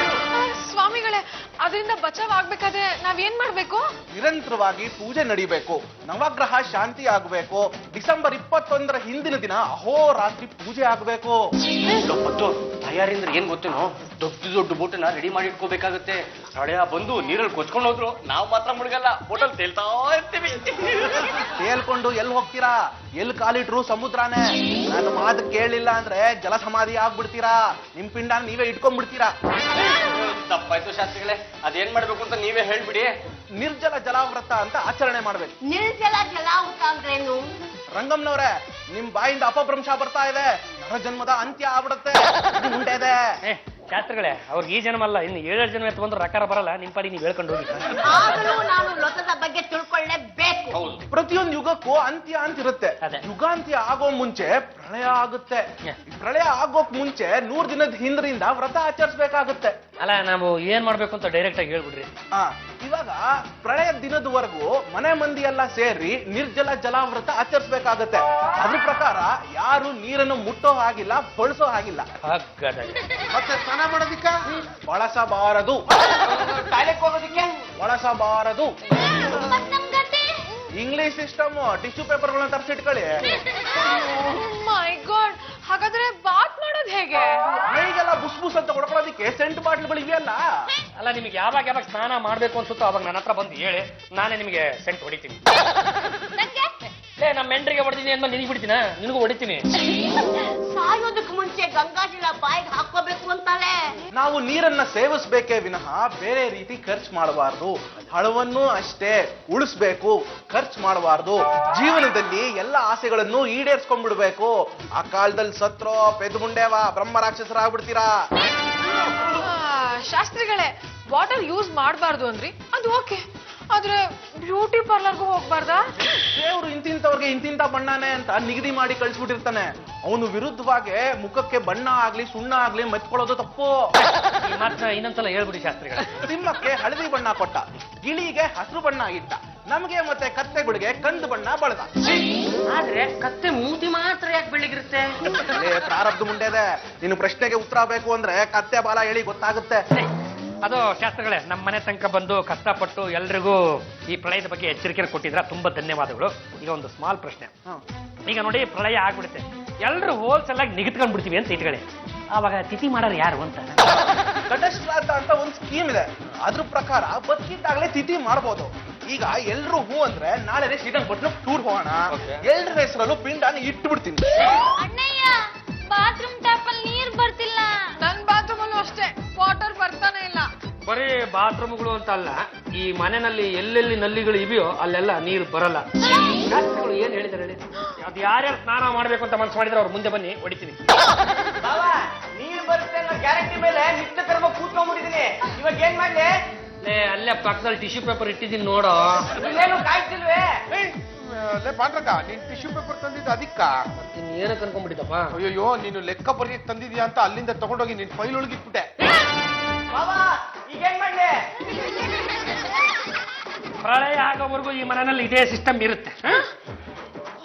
ಸ್ವಾಮಿಗಳೇ, ಅದರಿಂದ ಬಚಾವ್ ಆಗ್ಬೇಕಾದ್ರೆ ನಾವೇನ್ ಮಾಡ್ಬೇಕು? ನಿರಂತರವಾಗಿ ಪೂಜೆ ನಡಿಬೇಕು, ನವಗ್ರಹ ಶಾಂತಿ ಆಗಬೇಕು. ಡಿಸೆಂಬರ್ 21 ಹಿಂದಿನ ದಿನ ಅಹೋರಾತ್ರಿ ಪೂಜೆ ಆಗಬೇಕು. ತಯಾರಿಂದ ಏನ್ ಗೊತ್ತೇನೋ, ದೊಡ್ಡ ಬೋಟನ್ನ ರೆಡಿ ಮಾಡಿ ಇಟ್ಕೋಬೇಕಾಗುತ್ತೆ. ಪ್ರಳಯ ಬಂದು ನೀರಲ್ಲಿ ಕೊಚ್ಕೊಂಡು ಹೋದ್ರು ನಾವು ಮಾತ್ರ ಮುಳುಗಲ್ಲ, ಬೋಟಲ್ ತೇಲ್ತಾ ಇರ್ತೀವಿ. ತೇಲ್ಕೊಂಡು ಎಲ್ಲಿ ಹೋಗ್ತೀರಾ? ಎಲ್ಲಿ ಕಾಲಿಟ್ರು ಸಮುದ್ರನೇ. ನನ್ನ ಮಾತು ಕೇಳಿಲ್ಲ ಅಂದ್ರೆ ಜಲ ಸಮಾಧಿ ಆಗ್ಬಿಡ್ತೀರಾ. ನಿಮ್ ಪಿಂಡ ನೀವೇ ಇಟ್ಕೊಂಡ್ಬಿಡ್ತೀರಾ. ತಪ್ಪಾಯ್ತು ಶಾಸ್ತ್ರಿಗಳೇ, ಅದೇನ್ ಮಾಡ್ಬೇಕು ಅಂತ ನೀವೇ ಹೇಳ್ಬಿಡಿ. ನಿರ್ಜಲ ಜಲಾವ್ರತ ಅಂತ ಆಚರಣೆ ಮಾಡ್ಬೇಕು. ನಿರ್ಜಲ ಜಲಾವೃತ ಅಂದ್ರೇನು? ರಂಗಮ್ನವ್ರೆ, ನಿಮ್ ಬಾಯಿಂದ ಅಪಭ್ರಂಶ ಬರ್ತಾ ಇದೆ. ನರಜನ್ಮದ ಅಂತ್ಯ ಆಗ್ಬಿಡುತ್ತೆ. ಮುಂದೆ ಇದೆ. ಶಾಸ್ತ್ರಗಳೇ, ಅವ್ರಿಗೆ ಈ ಜನ್ಮ ಅಲ್ಲ, ಇನ್ನು 7 ಜನ್ಮ ಎತ್ತು ಬಂದ್ರೆ ರಕಾರ ಬರಲ್ಲ. ನಿಮ್ ಪಾಡಿ ನೀವು ಹೇಳ್ಕೊಂಡು ಹೋಗಿ. ಆಗಲೂ ನಾನು ಲೋಕದ ಬಗ್ಗೆ ತಿಳ್ಕೊಳ್ಳೇಬೇಕು. ಪ್ರತಿಯೊಂದು ಯುಗಕ್ಕೂ ಅಂತ್ಯ ಅಂತಿರುತ್ತೆ. ಅದೇ. ಯುಗಾಂತ್ಯ ಆಗೋ ಮುಂಚೆ ಪ್ರಳಯ ಆಗುತ್ತೆ. ಈ ಪ್ರಳಯ ಆಗೋಕ್ ಮುಂಚೆ 100 ದಿನದ ಹಿಂದ್ರಿಂದ ವ್ರತ ಆಚರಿಸ್ಬೇಕಾಗುತ್ತೆ. ಅಲ್ಲ ನಾವು ಏನ್ ಮಾಡ್ಬೇಕು ಅಂತ ಡೈರೆಕ್ಟ್ ಆಗಿ ಹೇಳ್ಬಿಡ್ರಿ. ಇವಾಗ ಪ್ರಳಯ ದಿನದವರೆಗೂ ಮನೆ ಮಂದಿ ಎಲ್ಲ ಸೇರಿ ನಿರ್ಜಲ ಜಲಾವ್ರತ ಆಚರಿಸ್ಬೇಕಾಗತ್ತೆ. ಅದ್ರ ಪ್ರಕಾರ ಯಾರು ನೀರನ್ನು ಮುಟ್ಟೋ ಹಾಗಿಲ್ಲ, ಬಳಸೋ ಹಾಗಿಲ್ಲ. ಮತ್ತೆ ಸ್ನಾನ ಮಾಡೋದಿಕ್ಕ ಬಳಸಬಾರದು. ಟಾಯ್ಲೆಟ್ ಹೋಗೋದಿಕ್ಕೆ ಬಳಸಬಾರದು. ಮತ್ ನಮ್ ಗತಿ? ಇಂಗ್ಲಿಷ್ ಸಿಸ್ಟಮ್ ಟಿಶ್ಯೂ ಪೇಪರ್ಗಳನ್ನ ತರಿಸಿಟ್ಕೊಳ್ಳಿ. ಮೈ ಗಾಡ್, ಹಾಗಾದ್ರೆ ಬಾತ್ ಮಾಡೋದು ಹೇಗೆ? ಮೈಗೆಲ್ಲ ಬುಸ್ ಬುಸ್ ಅಂತ ಹೊಡ್ಕೊಳ್ಳೋದಿಕ್ಕೆ ಸೆಂಟ್ ಬಾಟ್ಲ್ಗಳು ಇವೆಯಲ್ಲ. ಅಲ್ಲ ನಿಮಗೆ ಯಾವಾಗ ಯಾವಾಗ ಸ್ನಾನ ಮಾಡ್ಬೇಕು ಅನ್ಸುತ್ತೋ ಅವಾಗ ನನ್ನ ಹತ್ರ ಬಂದು ಹೇಳಿ, ನಾನೇ ನಿಮಗೆ ಸೆಂಟ್ ಹೊಡಿತೀನಿ. ನಂಗೆ ನಮ್ಮ ಮೆಂಡ್ರಿಗೆ ಹೊಡಿತೀನಿ ಅಂದ್ಮೇಲೆ ನಿನಗೆ ಬಿಡ್ತೀನ, ನಿನಗೂ ಹೊಡಿತೀನಿ. ಸಾಯೋದಕ್ಕೆ ಮುಂಚೆ ಗಂಗಾಜಲ ಬಾಯಿಗೆ ಹಾಕೋಬೇಕು ಅಂತಾಳೆ. ನಾವು ನೀರನ್ನ ಸೇವಿಸ್ಬೇಕೇ ವಿನಃ ಬೇರೆ ರೀತಿ ಖರ್ಚು ಮಾಡಬಾರ್ದು. ಹಣವನ್ನು ಅಷ್ಟೇ ಉಳಿಸ್ಬೇಕು, ಖರ್ಚು ಮಾಡಬಾರ್ದು. ಜೀವನದಲ್ಲಿ ಎಲ್ಲ ಆಸೆಗಳನ್ನು ಈಡೇರಿಸ್ಕೊಂಡ್ಬಿಡ್ಬೇಕು. ಆ ಕಾಲದಲ್ಲಿ ಸತ್ರೋ ಪೆದ್ಮುಂಡೇವ ಬ್ರಹ್ಮ ರಾಕ್ಷಸರಾಗ್ಬಿಡ್ತೀರಾ. ಶಾಸ್ತ್ರಿಗಳೇ, ವಾಟರ್ ಯೂಸ್ ಮಾಡಬಾರ್ದು ಅಂದ್ರಿ, ಅದು ಓಕೆ. ಆದ್ರೆ ಬ್ಯೂಟಿ ಪಾರ್ಲರ್ಗೂ ಹೋಗ್ಬಾರ್ದಾ? ದೇವ್ರು ಇಂತಿಂತವ್ರಿಗೆ ಇಂತಿಂತ ಬಣ್ಣನೇ ಅಂತ ನಿಗದಿ ಮಾಡಿ ಕಳಿಸ್ಬಿಟ್ಟಿರ್ತಾನೆ. ಅವನು ವಿರುದ್ಧವಾಗಿ ಮುಖಕ್ಕೆ ಬಣ್ಣ ಆಗ್ಲಿ ಸುಣ್ಣ ಆಗ್ಲಿ ಮೆತ್ಕೊಳ್ಳೋದು ತಪ್ಪು. ಈ ಮಾತನ್ನ ಇನ್ನೊಂದ್ಸಲ ಹೇಳ್ಬಿಡಿ ಶಾಸ್ತ್ರಿಗಳೇ. ಸಿಂಹಕ್ಕೆ ಹಳದಿ ಬಣ್ಣ ಕೊಟ್ಟ, ಗಿಳಿಗೆ ಹಸಿರು ಬಣ್ಣ ಇಟ್ಟ, ನಮಗೆ ಮತ್ತೆ ಕತ್ತೆಗಳಿಗೆ ಕಂದು ಬಣ್ಣ ಬಳದ. ಆದ್ರೆ ಕತ್ತೆ ಮೂತಿ ಮಾತ್ರ ಯಾಕೆ ಬೆಳ್ಳಿಗಿರುತ್ತೆ? ಪ್ರಾರಬ್ಧ ಮುಂಡೆದೆ. ನೀನು ಪ್ರಶ್ನೆಗೆ ಉತ್ತರ ಬೇಕು ಅಂದ್ರೆ ಕತ್ತೆ ಬಾಲ ಹೇಳಿ ಗೊತ್ತಾಗುತ್ತೆ. ಅದು ಶಾಸ್ತ್ರಗಳೇ, ನಮ್ಮ ಮನೆ ತನಕ ಬಂದು ಕಷ್ಟಪಟ್ಟು ಎಲ್ರಿಗೂ ಈ ಪ್ರಳಯದ ಬಗ್ಗೆ ಎಚ್ಚರಿಕೆ ಕೊಟ್ಟಿದ್ರ, ತುಂಬಾ ಧನ್ಯವಾದಗಳು. ಈಗ ಒಂದು ಸ್ಮಾಲ್ ಪ್ರಶ್ನೆ. ಈಗ ನೋಡಿ, ಪ್ರಳಯ ಆಗ್ಬಿಡುತ್ತೆ, ಎಲ್ರು ಹೋಲ್ಸೆಲ್ ಆಗಿ ನಿಗತ್ಕೊಂಡ್ ಬಿಡ್ತೀವಿ ಅಂತ ಇಟ್ಕೊಳ್ಳಿ, ಆವಾಗ ತಿಥಿ ಮಾಡೋರು ಯಾರು ಅಂತ? ಘಟಶ್ರಾದ್ದ ಅಂತ ಒಂದು ಸ್ಕೀಮ್ ಇದೆ. ಅದ್ರ ಪ್ರಕಾರ ಬದುಕಿದ್ದಾಗಲೇ ತಿಥಿ ಮಾಡ್ಬೋದು. ಈಗ ಎಲ್ರು ಹೂ ಅಂದ್ರೆ ನಾಳೆ ಶ್ರೀರಂಗಪಟ್ಟಣ ಟೂರ್ ಹೋಗೋಣ, ಎಲ್ರ ಹೆಸರಲ್ಲೂ ಪಿಂಡಾನ ಇಟ್ಟು ಬಿಡ್ತೀನಿ. ಅಣ್ಣಯ್ಯ, ಬಾತ್ರೂಮ್ ಟ್ಯಾಪ್ ಅಲ್ಲಿ ನೀರ್ ಬರ್ತಿಲ್ಲ. ನನ್ ಬಾತ್ರೂಮ್ ಅಲ್ಲೂ ಅಷ್ಟೇ, ವಾಟರ್ ಬರ್ತಾನೆ ಇಲ್ಲ. ಬರೀ ಬಾತ್ರೂಮ್ಗಳು ಅಂತ ಅಲ್ಲ, ಈ ಮನೆಯಲ್ಲಿ ಎಲ್ಲೆಲ್ಲಿ ನಲ್ಲಿಗಳು ಇವೆಯೋ ಅಲ್ಲೆಲ್ಲ ನೀರು ಬರಲ್ಲ. ಶಾಸ್ತ್ರಿಗಳು ಏನ್ ಹೇಳಿದಾರೆ ಹೇಳಿ? ಅದು ಯಾರ್ಯಾರು ಸ್ನಾನ ಮಾಡ್ಬೇಕು ಅಂತ ಮನಸ್ಸು ಮಾಡಿದ್ರೆ ಅವ್ರು ಮುಂದೆ ಬನ್ನಿ, ಹೊಡಿತೀನಿ. ನೀರು ಬರುತ್ತೆ ಅನ್ನೋ ಗ್ಯಾರಂಟಿ ಮೇಲೆ ನಿತ್ಯ ಕರ್ಮ ಕೂತ್ಕೊಂಡ್ಬಿಟ್ಟಿದ್ದೀನಿ. ಇವಾಗ ಏನ್ ಮಾಡ್ಲಿ? ಅಲ್ಲೇ ಪಕ್ಕದಲ್ಲಿ ಟಿಶ್ಯೂ ಪೇಪರ್ ಇಟ್ಟಿದ್ದೀನಿ ನೋಡೋ. ಇಲ್ಲೇನು ಕಾಯ್ತಿಲ್ವೇ? ಪಾಂಡ್ರಂಗ, ನೀನ್ ಟಿಶ್ಯೂ ಪೇಪರ್ ತಂದಿದ್ದ ಅದಕ್ಕ? ಏನು ಕನ್ಕೊಂಡ್ಬಿಟ್ಟಿದ್ದಪ್ಪ? ಅಯ್ಯೋ, ನೀನು ಲೆಕ್ಕ ಬರೆಯಕ್ ತಂದಿದ್ಯಾ ಅಂತ ಅಲ್ಲಿಂದ ತಗೊಂಡೋಗಿ ನಿನ್ ಫೈಲ್ ಒಳಗೆ ಇಟ್ಬಿಟ್ಟೆ. ಬಾಬಾ, ಈಗೇನ್ ಮಾಡ್ಲಿ? ಪ್ರಳಯ ಆಗೋವರೆಗೂ ಈ ಮನೆಯಲ್ಲಿ ಇದೇ ಸಿಸ್ಟಮ್ ಇರುತ್ತೆ.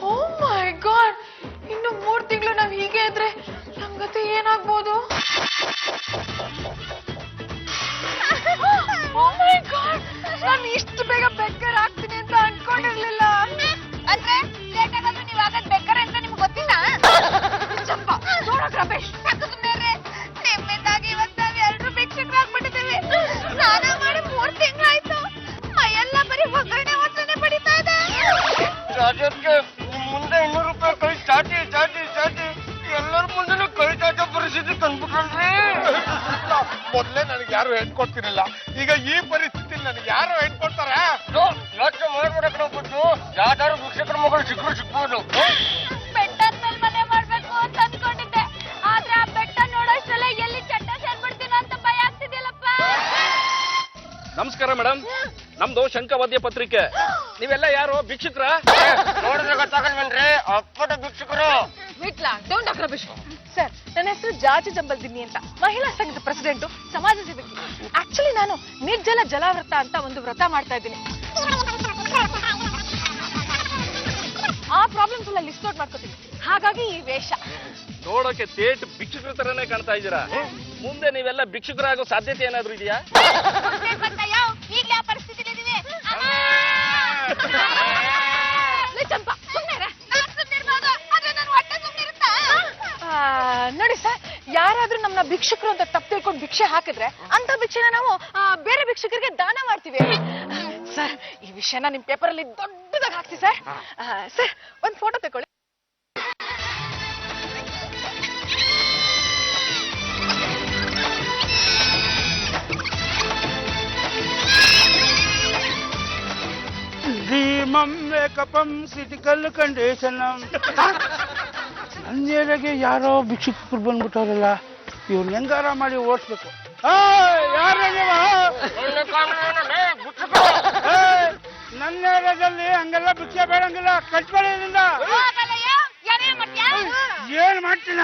ಓ ಮೈ ಗಾಡ್, ಇನ್ನು 3 ತಿಂಗಳು ನಾವ್ ಹೀಗೆ ಇದ್ರೆ ನಮ್ ಗತಿ ಏನಾಗ್ಬೋದು? ಓ ಮೈ ಗಾಡ್, ನಾನು ಇಷ್ಟು ಬೇಗ ಬೆಕ್ಕರ್ ಆಗ್ತೀನಿ ಅಂತ ಅನ್ಕೊಂಡಿರ್ಲಿಲ್ಲ. ಅಂದ್ರೆ ಲೇಟ್ ಆಗಾದ್ರೂ ನೀವ್ ಆಗದ್ ಬೇಕಾರೆ ಅಂತ ನಿಮ್ಗೆ ಗೊತ್ತಿಲ್ಲ? ಚಂಪ, ನೋಡಕ್ ರಮೇಶ್, ನಿಮ್ಮಿಂದಾಗಿ ಇವತ್ತು ನಾವ್ ಎಲ್ರು ಭಿಕ್ಷುಕರಾಗ್ಬಿಟ್ಟಿದ್ದೀವಿ. ಸ್ನಾನ ಮಾಡಿ 3 ತಿಂಗಳಾಯ್ತು, ಮೈಯೆಲ್ಲ ಬರೀ ಒಗ್ಗರಣೆ ವಾಸನೆ ಬಡಿತಾ ಇದೆ. ರಾಜಕ್ಕೆ ಮುಂದೆ 200 ರೂಪಾಯಿ ಕೈ ಚಾಟಿ ಚಾಟಿ ಚಾಟಿ ಎಲ್ಲರ ಮುಂದೆನೂ ಕೈ ಚಾಚೋ ಪರಿಸ್ಥಿತಿ ತಂದ್ಬಿಟ್ರಲ್ರಿ. ಮೊದ್ಲೇ ನನಗೆ ಯಾರು ಹೆಣ್ ಕೊಡ್ತಿರಲಿಲ್ಲ, ಈಗ ಈ ಪರಿಸ್ಥಿತಿಲಿ ನನಗೆ ಯಾರು ಹೆಣ್ ಕೊಡ್ತಾರೆ? ಯೋಚನೆ ಮಾಡ್ಬಿಡಕ್ಕೆ ನಾವು ಬಿಟ್ಟು ಯಾವ್ದಾದ್ರು ಶಿಕ್ಷಕರ ಮಗಳು ಸಿಗ್ಬೋದು. ಬೆಟ್ಟದ ಮೇಲೆ ಮನೆ ಮಾಡ್ಬೇಕು ಅಂತ ಅನ್ಕೊಂಡಿದ್ದೆ, ಆದ್ರೆ ಆ ಬೆಟ್ಟ ನೋಡೋಷ್ಟರಲ್ಲೇ ಎಲ್ಲಿ ಚಟ್ಟ ಸೇರ್ಬಿಡ್ತೀನೋ ಅಂತ ಭಯ ಆಗ್ತಿದ್ಯಲ್ಲಪ್ಪ. ನಮಸ್ಕಾರ ಮೇಡಮ್, ನಮ್ದು ಶಂಕವಾದ್ಯ ಪತ್ರಿಕೆ. ನೀವೆಲ್ಲ ಯಾರು ಭಿಕ್ಷುಕ್ರ? ನೋಡಿದ್ರೆ ಗೊತ್ತಾಗಲ್ವೇನ್ರಿ, ಅಪ್ಪಟ ಭಿಕ್ಷುಕರು. Vitla, don't talk Ramesh. Sir, ನನ್ನ ಹೆಸರು ಜಾಜಿ ಜಂಬಲ್ದಿನ್ನಿ ಅಂತ, ಮಹಿಳಾ ಸಂಘದ ಪ್ರೆಸಿಡೆಂಟ್, ಸಮಾಜ ಸೇವಕಿ. ಆಕ್ಚುಲಿ ನಾನು ನಿರ್ಜಲ ಜಲಾವ್ರತ ಅಂತ ಒಂದು ವ್ರತ ಮಾಡ್ತಾ ಇದ್ದೀನಿ. ಆ ಪ್ರಾಬ್ಲಮ್ಸ್ ಎಲ್ಲ ಲಿಸ್ಟ್ ಔಟ್ ಮಾಡ್ಕೋತೀನಿ, ಹಾಗಾಗಿ ಈ ವೇಷ. ನೋಡೋಕೆ ತೇಟ್ ಭಿಕ್ಷುಕರ ತರನೇ ಕಾಣ್ತಾ ಇದ್ದೀರಾ. ಮುಂದೆ ನೀವೆಲ್ಲ ಭಿಕ್ಷುಕರಾಗೋ ಸಾಧ್ಯತೆ ಏನಾದ್ರು ಇದೆಯಾ? ಈಗಲೇ ಆ ಪರಿಸ್ಥಿತಿಲಿ ಇದೀವಿ. ಚಂಪ, ಸುಮ್ಮನೆ ನಾನ್ ಸುಮ್ನಿರ್ಬೋದು, ಆದ್ರೆ ನನ್ ಹೊಟ್ಟೆ ಸುಮ್ನಿರುತ್ತಾ? ನೋಡಿ ಸರ್, ಯಾರಾದ್ರೂ ನಮ್ಮನ್ನ ಭಿಕ್ಷುಕರು ಅಂತ ತಪ್ಪು ತಿಳ್ಕೊಂಡು ಭಿಕ್ಷೆ ಹಾಕಿದ್ರೆ ಅಂತ ಭಿಕ್ಷೆನ ನಾವು ಬೇರೆ ಭಿಕ್ಷುಕರಿಗೆ ದಾನ ಮಾಡ್ತೀವಿ. ಸರ್, ಈ ವಿಷಯನ ನಿಮ್ ಪೇಪರ್ ಅಲ್ಲಿ ದೊಡ್ಡದಾಗಿ ಹಾಕ್ಸಿ ಸರ್. ಸರ್, ಒಂದ್ ಫೋಟೋ ತಗೊಳ್ಳಿ. ಧೀಮಂ ಮೇಕಪಂ ಸಿಟಿಕಲ್ ಕಂಡೀಷನ್. ನಂದೇರಿಗೆ ಯಾರೋ ಭಿಕ್ಷುಕರು ಬಂದ್ಬಿಟ್ಟವ್ರಲ್ಲ, ಇವ್ರು ಹೆಂಗಾರ ಮಾಡಿ ಓಡಿಸ್ಬೇಕು. ಯಾರ ನನ್ನ ಏರಿಯಾದಲ್ಲಿ ಹಂಗೆಲ್ಲ ಭಿಕ್ಷೆ ಬೇಡಂಗಿಲ್ಲ, ಕಟ್ಕೊಳ್ಳಿ ಇದರಿಂದ. ಏನ್ ಮಾಡ್ತೀನ?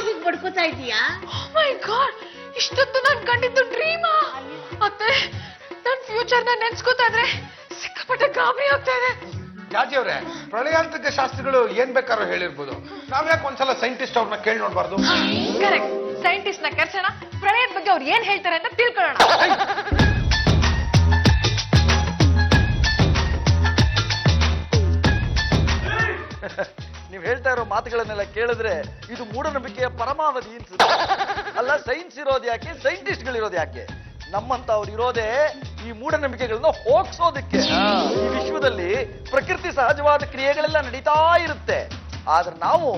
ಹೀಗೆ ಬಡ್ಕೋತಾ ಇದೀಯಾ? ಮೈ ಗಾಡ್, ಇಷ್ಟೊತ್ತು ನಾನು ಕಂಡಿದ್ದು ಡ್ರೀಮಾ. ಮತ್ತೆ ನನ್ನ ಫ್ಯೂಚರ್ ನ ನೆನ್ಸ್ಕೊತಾ ಇದ್ರೆ ಸಿಕ್ಕಾಪಟ್ಟೆ ಗಾಬರಿ ಆಗ್ತಾ ಇದೆ. ಜಾಜಿ ಅವ್ರೆ, ಪ್ರಳಯಾಂತಕ ಶಾಸ್ತ್ರಿಗಳು ಏನ್ ಬೇಕಾದ್ರೂ ಹೇಳಿರ್ಬೋದು, ನಾವ್ಯಾಕೆ ಒಂದ್ಸಲ ಸೈಂಟಿಸ್ಟ್ ಅವ್ರನ್ನ ಕೇಳಿ ನೋಡ್ಬಾರ್ದು? ಕರೆಕ್ಟ್, ಸೈಂಟಿಸ್ಟ್ ನ ಕರ್ಸೋಣ, ಪ್ರಳಯದ ಬಗ್ಗೆ ಅವ್ರು ಏನ್ ಹೇಳ್ತಾರೆ ಅಂತ ತಿಳ್ಕೊಳ್ಳೋಣ. ನೀವ್ ಹೇಳ್ತಾ ಇರೋ ಮಾತುಗಳನ್ನೆಲ್ಲ ಕೇಳಿದ್ರೆ ಇದು ಮೂಢನಂಬಿಕೆಯ ಪರಮಾವಧಿ ಅನ್ಸುತ್ತೆ. ಅಲ್ಲ, ಸೈನ್ಸ್ ಇರೋದು ಯಾಕೆ, ಸೈಂಟಿಸ್ಟ್ಗಳಿರೋದು ಯಾಕೆ? ನಮ್ಮಂತವ್ರು ಇರೋದೇ ಈ ಮೂಢನಂಬಿಕೆಗಳನ್ನ ಹೋಗ್ಸೋದಕ್ಕೆ. ಈ ವಿಶ್ವದಲ್ಲಿ ಪ್ರಕೃತಿ ಸಹಜವಾದ ಕ್ರಿಯೆಗಳೆಲ್ಲ ನಡೀತಾ ಇರುತ್ತೆ, ಆದ್ರೆ ನಾವು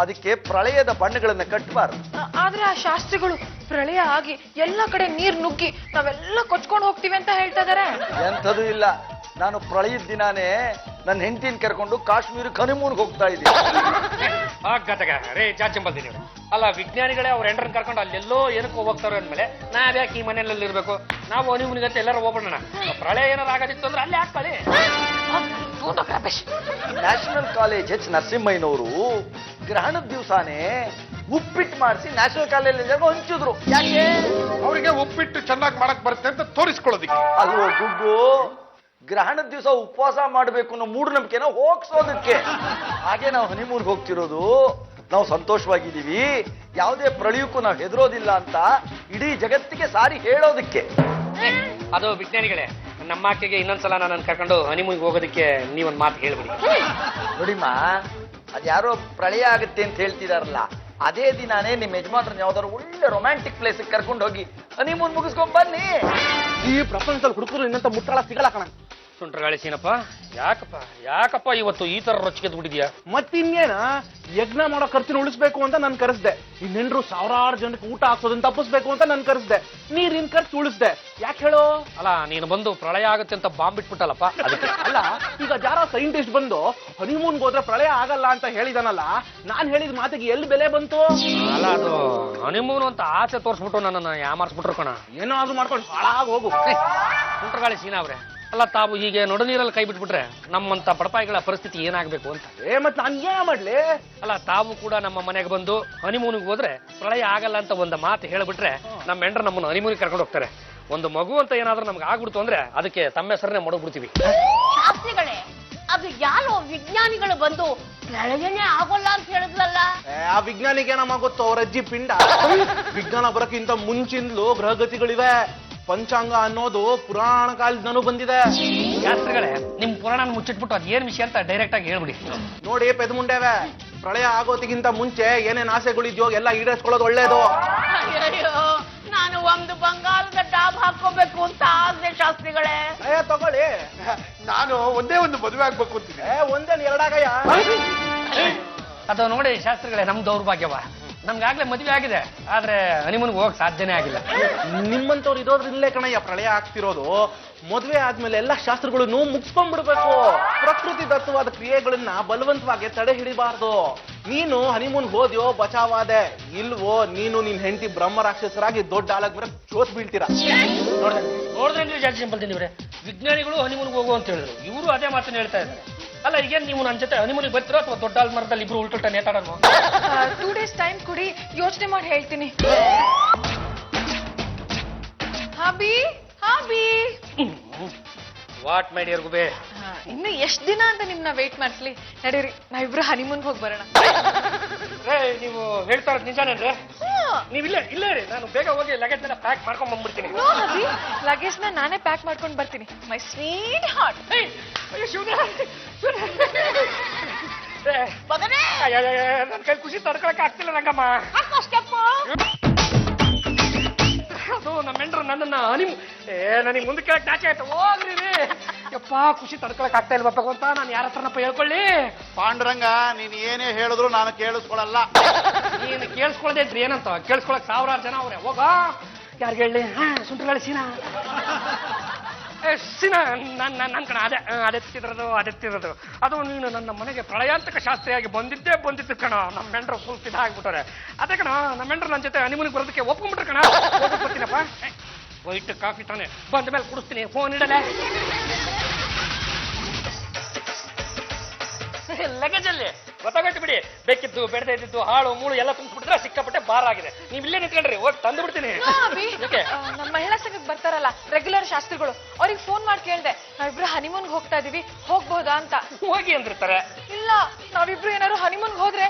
ಅದಕ್ಕೆ ಪ್ರಳಯದ ಬಣ್ಣಗಳನ್ನ ಕಟ್ಟಬಾರ್ದು. ಆದ್ರೆ ಆ ಶಾಸ್ತ್ರಿಗಳು ಪ್ರಳಯ ಆಗಿ ಎಲ್ಲ ಕಡೆ ನೀರ್ ನುಗ್ಗಿ ನಾವೆಲ್ಲ ಕೊಚ್ಕೊಂಡು ಹೋಗ್ತೀವಿ ಅಂತ ಹೇಳ್ತಾ ಇದಾರೆ. ಎಂಥದೂ ಇಲ್ಲ. ನಾನು ಪ್ರಳಯದ ದಿನಾನೇ ನನ್ನ ಹೆಂಡತಿನ ಕರ್ಕೊಂಡು ಕಾಶ್ಮೀರಕ್ಕೆ ಹನಿಮೂನ್ಗೆ ಹೋಗ್ತಾ ಇದ್ದೀನಿ. ಗತಗ ರೇ ಜಾಚಂಬಲ್ದಿ ನೀವು. ಅಲ್ಲ, ವಿಜ್ಞಾನಿಗಳೇ ಅವ್ರ ಎಂಟ್ರನ್ ಕರ್ಕೊಂಡು ಅಲ್ಲೆಲ್ಲೋ ಏನಕ್ಕೆ ಹೋಗ್ತಾರೋ ಅಂದ್ಮೇಲೆ ನಾವ್ಯಾಕೆ ಈ ಮನೆಯಲ್ಲಿ ಇರ್ಬೇಕು? ನಾವು ಹನಿಮೂನ್ಗಂತ ಎಲ್ಲರೂ ಹೋಗೋಣ. ಪ್ರಳಯ ಏನಾರು ಆಗೋದಿತ್ತು ಅಂದ್ರೆ ಅಲ್ಲೇ ಆಗ್ತದೆ. ನ್ಯಾಷನಲ್ ಕಾಲೇಜ್ ಎಚ್ ನರಸಿಂಹಯ್ಯನವರು ಗ್ರಹಣದ ದಿವಸಾನೇ ಉಪ್ಪಿಟ್ಟು ಮಾಡಿಸಿ ನ್ಯಾಷನಲ್ ಕಾಲೇಜ್ ಹಂಚಿದ್ರು. ಯಾಕೆ? ಅವರಿಗೆ ಉಪ್ಪಿಟ್ಟು ಚೆನ್ನಾಗಿ ಮಾಡಕ್ ಬರುತ್ತೆ ಅಂತ ತೋರಿಸ್ಕೊಳ್ಳೋದಿಕ್ಕೆ. ಅಲ್ವೋ ಗುಗ್ಗು, ಗ್ರಹಣದ ದಿವಸ ಉಪವಾಸ ಮಾಡಬೇಕು ಅನ್ನೋ ಮೂಢನಂಬಿಕೆನ ಹೋಗ್ಸೋದಕ್ಕೆ. ಹಾಗೆ ನಾವು ಹನಿಮೂನ್ಗೆ ಹೋಗ್ತಿರೋದು, ನಾವು ಸಂತೋಷವಾಗಿದ್ದೀವಿ, ಯಾವುದೇ ಪ್ರಳಯಕ್ಕೂ ನಾವು ಹೆದರೋದಿಲ್ಲ ಅಂತ ಇಡೀ ಜಗತ್ತಿಗೆ ಸಾರಿ ಹೇಳೋದಕ್ಕೆ. ಅದು ವಿಜ್ಞಾನಿಗಳೇ, ನಮ್ಮ ಆಕೆಗೆ ಇನ್ನೊಂದ್ಸಲ ನಾನು ಕರ್ಕೊಂಡು ಹನಿಮೂನ್ಗೆ ಹೋಗೋದಕ್ಕೆ ನೀವೊಂದು ಮಾತು ಹೇಳ್ಬಿಡಿ. ನೋಡಿಮ್ಮ, ಅದ್ಯಾರೋ ಪ್ರಳಯ ಆಗುತ್ತೆ ಅಂತ ಹೇಳ್ತಿದಾರಲ್ಲ, ಅದೇ ದಿನಾನೇ ನಿಮ್ಮ ಯಜಮಾನ್ರನ್ನ ಯಾವ್ದಾದ್ರು ಒಳ್ಳೆ ರೊಮ್ಯಾಂಟಿಕ್ ಪ್ಲೇಸ್ ಕರ್ಕೊಂಡು ಹೋಗಿ ಹನಿಮೂನ್ ಮುಗಿಸ್ಕೊಂಡ್ ಬನ್ನಿ. ಈ ಪ್ರಪಂಚದಲ್ಲಿ ಹುಡುಗರು ಇನ್ನಂತ ಮುಟ್ಟಾಳ ಸಿಗಲ್ಲ ಕಣ. ಸುಂಟ್ರಗಾಳಿ ಸೀನಪ್ಪ, ಯಾಕಪ್ಪ ಇವತ್ತು ಈ ತರ ರೊಚ್ಚಿಗೆದ್ದು ಬಿಟ್ಟಿದ್ಯಾ? ಮತ್ತಿನ್ನೇನ, ಯಜ್ಞ ಮಾಡೋ ಖರ್ಚಿನ ಉಳಿಸ್ಬೇಕು ಅಂತ ನಾನು ಕರೆಸ್ದೆ. ಇನ್ನೆಂಡ್ರು ಸಾವಿರಾರು ಜನಕ್ಕೆ ಊಟ ಹಾಕ್ಸೋದನ್ನ ತಪ್ಪಿಸ್ಬೇಕು ಅಂತ ನಾನು ಕರೆಸ್ದೆ. ನೀರಿನ ಖರ್ಚು ಉಳಿಸ್ದೆ. ಯಾಕೆ ಹೇಳೋ? ಅಲ್ಲ, ನೀನು ಬಂದು ಪ್ರಳಯ ಆಗುತ್ತೆ ಅಂತ ಬಾಂಬ್ ಬಿಟ್ಬಿಟ್ಟಲ್ಲಪ್ಪ, ಅದಕ್ಕೆ. ಅಲ್ಲ, ಈಗ ಯಾರೋ ಸೈಂಟಿಸ್ಟ್ ಬಂದು ಹನಿಮೂನ್ಗೆ ಹೋದ್ರೆ ಪ್ರಳಯ ಆಗಲ್ಲ ಅಂತ ಹೇಳಿದಾನಲ್ಲ, ನಾನ್ ಹೇಳಿದ ಮಾತಿಗೆ ಎಲ್ಲಿ ಬೆಲೆ ಬಂತು? ಅಲ್ಲ, ಅದು ಹನಿಮೂನ್ ಅಂತ ಆಸೆ ತೋರಿಸ್ಬಿಟ್ಟು ನನ್ನನ್ನು ಯಾಮಾರಿಸ್ಬಿಟ್ರು ಕಣ. ಏನೋ ಅದು ಮಾಡ್ಕೊಂಡು ಹಾಳಾಗಿ ಹೋಗು. ಸುಂಟ್ರಗಾಳಿ ಸೀನಾ ಅವ್ರೆ, ಅಲ್ಲ, ತಾವು ಹೀಗೆ ನಡುನೀರಲ್ಲಿ ಕೈ ಬಿಟ್ಬಿಟ್ರೆ ನಮ್ಮಂತ ಬಡಪಾಯಿಗಳ ಪರಿಸ್ಥಿತಿ ಏನಾಗಬೇಕು ಅಂತ. ಮತ್ ನಾನ್ ಏನ್ ಮಾಡ್ಲಿ? ಅಲ್ಲ, ತಾವು ಕೂಡ ನಮ್ಮ ಮನೆಗೆ ಬಂದು ಹನಿಮೂನಿಗೆ ಹೋದ್ರೆ ಪ್ರಳಯ ಆಗಲ್ಲ ಅಂತ ಒಂದು ಮಾತು ಹೇಳ್ಬಿಟ್ರೆ ನಮ್ಮ ಹೆಂಡ್ರು ನಮ್ಮನ್ನು ಹನಿಮೂನಿಗೆ ಕರ್ಕೊಂಡು ಹೋಗ್ತಾರೆ. ಒಂದು ಮಗು ಅಂತ ಏನಾದ್ರೂ ನಮ್ಗೆ ಆಗ್ಬಿಡ್ತು ಅಂದ್ರೆ ಅದಕ್ಕೆ ತಮ್ಮ ಹೆಸರನ್ನೇ ಮಡಗ್ಬಿಡ್ತೀವಿ. ಶಾಸ್ತ್ರಿಗಳೇ, ಅದು ಯಾರೋ ವಿಜ್ಞಾನಿಗಳು ಬಂದು ಪ್ರಳಯನೇ ಆಗೋಲ್ಲ ಅಂತ ಹೇಳಿದ್ಲಲ್ಲ. ಆ ವಿಜ್ಞಾನಿಗೆ ನಮ್ಮ ಗೊತ್ತು, ಅವ್ರ ಅಜ್ಜಿ ಪಿಂಡ. ವಿಜ್ಞಾನ ಬರಕ್ಕಿಂತ ಮುಂಚಿಂದಲೂ ಗ್ರಹಗತಿಗಳಿವೆ. ಪಂಚಾಂಗ ಅನ್ನೋದು ಪುರಾಣ ಕಾಲದಿಂದನೂ ಬಂದಿದೆ. ಶಾಸ್ತ್ರಿಗಳೇ, ನಿಮ್ ಪುರಾಣ ಮುಚ್ಚಿಟ್ಬಿಟ್ಟು ಅದ್ ಏನ್ ವಿಷಯ ಅಂತ ಡೈರೆಕ್ಟ್ ಆಗಿ ಹೇಳ್ಬಿಡಿ. ನೋಡಿ ಪೆದ್ಮುಂಡೇವೆ, ಪ್ರಳಯ ಆಗೋದಕ್ಕಿಂತ ಮುಂಚೆ ಏನೇನ್ ಆಸೆಗಳಿದ್ಯೋ ಎಲ್ಲ ಈಡೇರಿಸ್ಕೊಳ್ಳೋದು ಒಳ್ಳೇದು. ಅಯ್ಯೋ, ನಾನು ಒಂದು ಬಂಗಾರದ ಡಾಬ್ ಹಾಕೋಬೇಕು ಅಂತ ಆಸೆ ಶಾಸ್ತ್ರಿಗಳೇ. ತಗೊಳ್ಳಿ, ನಾನು ಒಂದೇ ಒಂದು ಮದುವೆ ಆಗ್ಬೇಕು ಅಂತೀನಿ. ಒಂದೇನು ಎರಡಾಗಯ್ಯ. ಅದು ನೋಡಿ ಶಾಸ್ತ್ರಿಗಳೇ, ನಮ್ ದೌರ್ಭಾಗ್ಯವ. ನಮ್ಗಾಗ್ಲೇ ಮದುವೆ ಆಗಿದೆ, ಆದ್ರೆ ಹನಿಮೂನ್ಗೆ ಹೋಗಕ್ ಸಾಧ್ಯನೇ ಆಗಿಲ್ಲ. ನಿಮ್ಮಂತವ್ರು ಇರೋದ್ರಿಂದಲೇ ಕಣಯ್ಯ ಪ್ರಳಯ ಆಗ್ತಿರೋದು. ಮದುವೆ ಆದ್ಮೇಲೆ ಎಲ್ಲ ಶಾಸ್ತ್ರಗಳನ್ನು ಮುಗಿಸ್ಕೊಂಡ್ಬಿಡ್ಬೇಕು. ಪ್ರಕೃತಿ ದತ್ತವಾದ ಕ್ರಿಯೆಗಳನ್ನ ಬಲವಂತವಾಗಿ ತಡೆ ಹಿಡಿಬಾರ್ದು. ನೀನು ಹನಿಮೂನ್ ಹೋದ್ಯೋ ಬಚಾವಾದೆ, ಇಲ್ವೋ ನೀನು ನಿನ್ ಹೆಂಡತಿ ಬ್ರಹ್ಮ ರಾಕ್ಷಸರಾಗಿ ದೊಡ್ಡ ಆಳಗ್ ಬರ ಜೋತ್ ಬೀಳ್ತೀರಾ. ನೋಡಿದ್ರೆ ನೀವು ಜಾಸ್ತಿ ಸಿಂಪಲ್ತಿನಿವ್ರೆ, ವಿಜ್ಞಾನಿಗಳು ಹನಿಮೂನ್ಗೆ ಹೋಗು ಅಂತ ಹೇಳಿದ್ರು, ಇವರು ಅದೇ ಮಾತನ್ನ ಹೇಳ್ತಾ ಇದ್ದಾರೆ. ಅಲ್ಲ, ಈಗೇನ್ ನೀವು ನನ್ನ ಜೊತೆ ಹನಿಮೂನಿಗೆ ಬರ್ತೀರೋ ಅಥವಾ ದೊಡ್ಡ ಮರದಲ್ಲಿ ಇಬ್ರು ಉಲ್ಟುಲ್ಟ ನೇತಾಡೋಣ? 2 days ಟೈಮ್ ಕೊಡಿ, ಯೋಚನೆ ಮಾಡಿ ಹೇಳ್ತೀನಿ. Hobby hobby, what my dear ಗುಬೆ, ಇನ್ನು ಎಷ್ಟ್ ದಿನ ಅಂತ ನಿಮ್ನ ವೇಟ್ ಮಾಡಿಸ್ಲಿ. ನಡೀರಿ, ನಾವಿಬ್ರು ಹನಿಮೂನ್ಗೆ ಹೋಗಿ ಬರೋಣ. ನೀವು ಹೇಳ್ತಾ ಇರೋದು ನಿಜಾನೇನ್ರಿ? ನೀವು ಇಲ್ಲೇ ರೀ, ನಾನು ಬೇಗ ಹೋಗಿ ಲಗೇಜ್ ಎಲ್ಲ ಪ್ಯಾಕ್ ಮಾಡ್ಕೊಂಡ್ ಬಂದ್ಬಿಡ್ತೀನಿ. ಲಗೇಜ್ ನ ನಾನೇ ಪ್ಯಾಕ್ ಮಾಡ್ಕೊಂಡು ಬರ್ತೀನಿ. My sweet heart. ನನ್ನ ಕೈ ಖುಷಿ ತಡ್ಕೊಳಕ್ ಆಗ್ತಿಲ್ಲ ರಂಗಮ್ಮ. ಅದು ನಮ್ಮ ಹೆಂಡ್ರು ನನ್ನನ್ನ ನನಗೆ ಮುಂದೆ ಕೇಳಕ್ ನಾಚೆ ಆಯ್ತು. ಹೋಗ್ರಿ ಯಪ್ಪ, ಖುಷಿ ತಡ್ಕೊಳಕ್ ಆಗ್ತಾ ಇಲ್ವಪ್ಪ ಅಂತ ನಾನು ಯಾರ ಹತ್ರನಪ್ಪ ಹೇಳ್ಕೊಳ್ಳಿ? ಪಾಂಡುರಂಗ, ನೀನ್ ಏನೇ ಹೇಳಿದ್ರು ನಾನು ಕೇಳಿಸ್ಕೊಳಲ್ಲ. ನೀನು ಕೇಳಿಸ್ಕೊಳ್ಳದೆ ಇದ್ರಿ ಏನಂತ ಕೇಳಿಸ್ಕೊಳಕ್ ಸಾವಿರಾರು ಜನ ಅವ್ರೆ. ಹೋಗ, ಯಾರಿಗೆ ಹೇಳಿ? ಸುಂಟ್ರಗಾಳಿ ಸೀನಾ. ನನ್ ಕಣ ಅದೆತ್ತಿರೋದು ಅದು ನೀನು ನನ್ನ ಮನೆಗೆ ಪ್ರಳಯಾಂತಕ ಶಾಸ್ತ್ರಿಯಾಗಿ ಬಂದಿದ್ದು ಕಣ ನಮ್ಮ ಮೆಂಡ್ರು ಫುಲ್ ಆಗ್ಬಿಟ್ಟಾರೆ. ಅದೇ ಕಣ ನಮ್ಮ ಮೆಂಡ್ರು ನನ್ನ ಜೊತೆ ಹನಿಮೂನಿಗೆ ಬರೋದಕ್ಕೆ ಒಪ್ಕೊಂಡ್ಬಿಟ್ರೆ ಕಣ. ಬರ್ತೀನಪ್ಪ. ವೈಟ್ ಕಾಫಿ ತಾನೆ ಬಂದ ಮೇಲೆ ಕುಡಿಸ್ತೀನಿ. ಫೋನ್ ಇಡಲೆ. ಲಗೇಜಲ್ಲಿ ಗೊತ್ತಾಗತ್ತೆ ಬಿಡಿ. ಬೇಕಿದ್ದು ಬೇಡದೇ ಇದ್ದಿದ್ದು ಹಾಳು ಮೂಳು ಎಲ್ಲ ತುಂಬಿಬಿಟ್ಟಿದ್ರೆ ಸಿಕ್ಕಾಪಟ್ಟೆ ಬಾರ್ ಆಗಿದೆ. ನೀವು ಇಲ್ಲೇ ನಿಂತ್ಕೊಂಡ್ರಿ, ಹೋಗಿ ತಂದು ಬಿಡ್ತೀನಿ. ನಮ್ಮ ಮಹಿಳಾ ಸಂಘಕ್ಕೆ ಬರ್ತಾರಲ್ಲ ರೆಗ್ಯುಲರ್ ಶಾಸ್ತ್ರಿಗಳು, ಅವ್ರಿಗೆ ಫೋನ್ ಮಾಡಿ ಕೇಳ್ದೆ, ನಾವಿಬ್ರು ಹನಿಮೂನ್ಗೆ ಹೋಗ್ತಾ ಇದೀವಿ, ಹೋಗ್ಬಹುದಾ ಅಂತ. ಹೋಗಿ ಅಂದಿರ್ತಾರೆ. ಇಲ್ಲ, ನಾವಿಬ್ರು ಏನಾದ್ರು ಹನಿಮೂನ್ಗೆ ಹೋದ್ರೆ